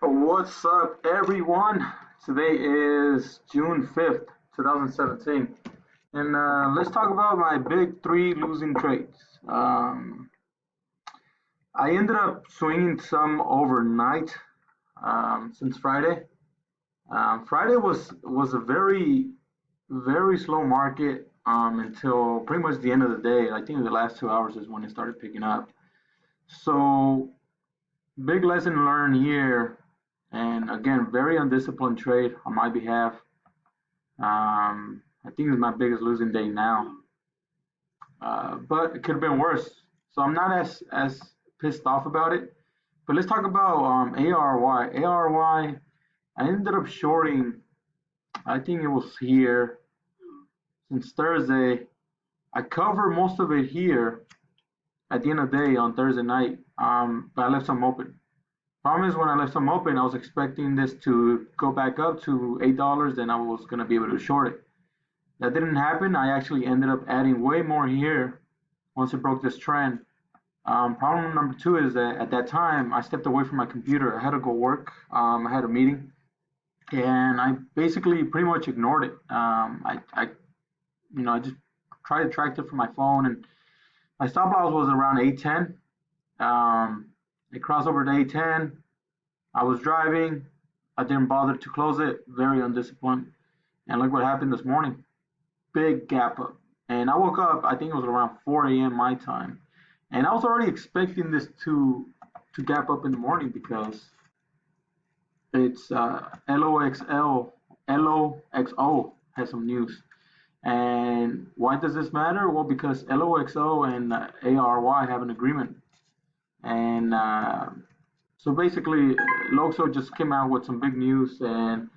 What's up, everyone? Today is June 5th, 2017, and let's talk about my big three losing trades. I ended up swinging some overnight since Friday. Friday was a very slow market until pretty much the end of the day. I think the last 2 hours is when it started picking up. So big lesson learned here, and again, very undisciplined trade on my behalf. I think it's my biggest losing day now, but it could have been worse. So I'm not as pissed off about it. But let's talk about ARY. ARY, I ended up shorting. I think it was here since Thursday. I covered most of it here at the end of the day on Thursday night, but I left some open. Problem is, when I left some open, I was expecting this to go back up to $8, then I was going to be able to short it. That didn't happen. I actually ended up adding way more here once it broke this trend. Problem number two is that at that time, I stepped away from my computer. I had to go work. I had a meeting, and I basically pretty much ignored it. I just tried to track it from my phone, and my stop loss was around 810. It crossed over to 810. I was driving. I didn't bother to close it. Very undisciplined. And look what happened this morning. Big gap up. And I woke up, I think it was around 4 a.m. my time. And I was already expecting this to gap up in the morning because it's LOXO has some news. And why does this matter? Well, because LOXO and ARY have an agreement. And so basically, Loxo just came out with some big news, and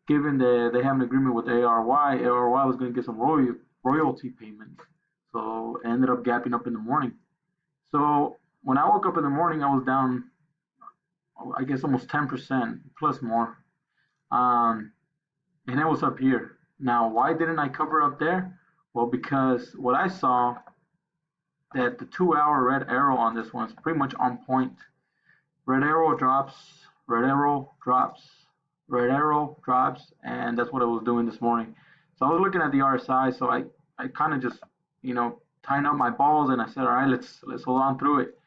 given that they have an agreement with ARY, ARY was going to get some royalty payments. So it ended up gapping up in the morning. So when I woke up in the morning, I was down, I guess, almost 10% plus more. And it was up here. Now, why didn't I cover up there? Well, because what I saw that the 2 hour red arrow on this one is pretty much on point. Red arrow drops, red arrow drops, red arrow drops, and that's what I was doing this morning. So I was looking at the RSI, so I kind of just, tying up my balls, and I said, all right, let's hold on through it.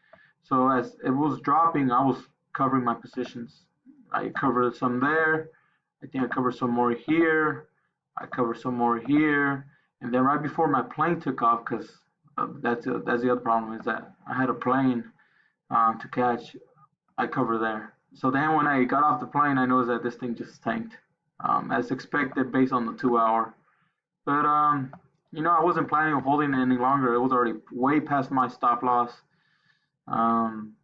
So as it was dropping, I was covering my positions. I covered some there. I think I covered some more here. I covered some more here, and then right before my plane took off, because that's the other problem, is that I had a plane to catch. I covered there. So then when I got off the plane, I noticed that this thing just tanked, as expected based on the 2 hour. But I wasn't planning on holding it any longer. It was already way past my stop loss. Had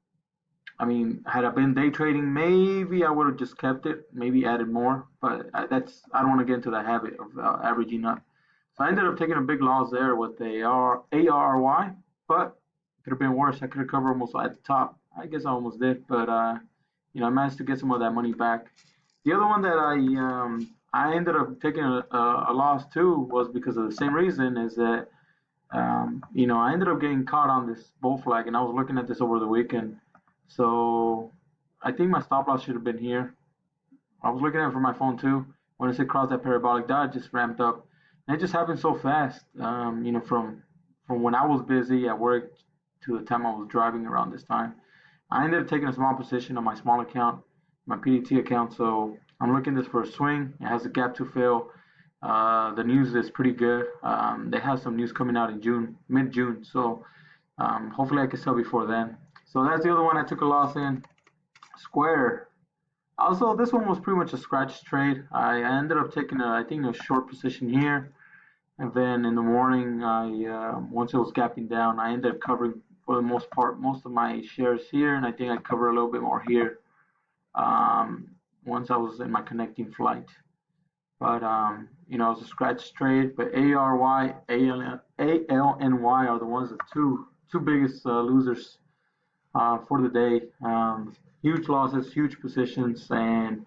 I been day trading, maybe I would have just kept it, maybe added more. But I don't want to get into the habit of averaging up. So I ended up taking a big loss there with the ARY, but it could have been worse. I could have covered almost at the top. I guess I almost did, but I managed to get some of that money back. The other one that I ended up taking a loss too was because of the same reason, is that I ended up getting caught on this bull flag, and I was looking at this over the weekend. So I think my stop loss should have been here. I was looking at it from my phone too. When it crossed that parabolic dot, it just ramped up. And it just happened so fast, from when I was busy at work to the time I was driving around this time. I ended up taking a small position on my small account, my PDT account. So I'm looking this for a swing. It has a gap to fill. The news is pretty good. They have some news coming out in June, mid-June. So hopefully I can sell before then. So that's the other one I took a loss in. Square. Also, this one was pretty much a scratch trade. I ended up taking a short position here, and then in the morning, once it was gapping down, I ended up covering for the most part most of my shares here, and I think I covered a little bit more here. Once I was in my connecting flight, but it was a scratch trade. But ARY, ALNY are the ones the two biggest losers for the day. Huge losses, huge positions, and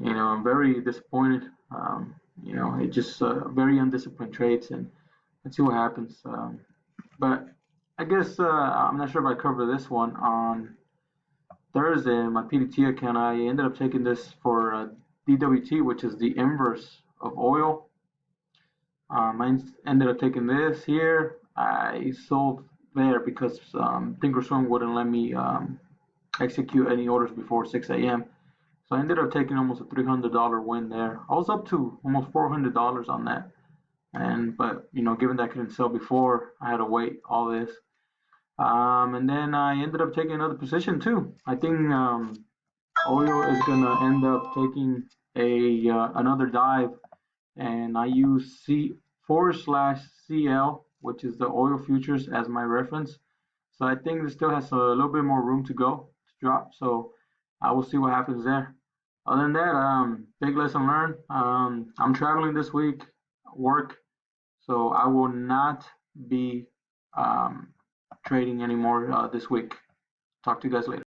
I'm very disappointed. It just very undisciplined trades, and let's see what happens. But I guess I'm not sure if I cover this one on Thursday in my PDT account, I ended up taking this for DWT, which is the inverse of oil. I ended up taking this here. I sold there because Thinkorswim wouldn't let me execute any orders before 6 a.m. So I ended up taking almost a $300 win there. I was up to almost $400 on that. But given that I couldn't sell before, I had to wait all this. And then I ended up taking another position too. I think oil is gonna end up taking a another dive, and I use C/CL, which is the oil futures, as my reference. So I think this still has a little bit more room to go to drop. So I will see what happens there. Other than that, big lesson learned. I'm traveling this week, work, so I will not be trading anymore this week. Talk to you guys later.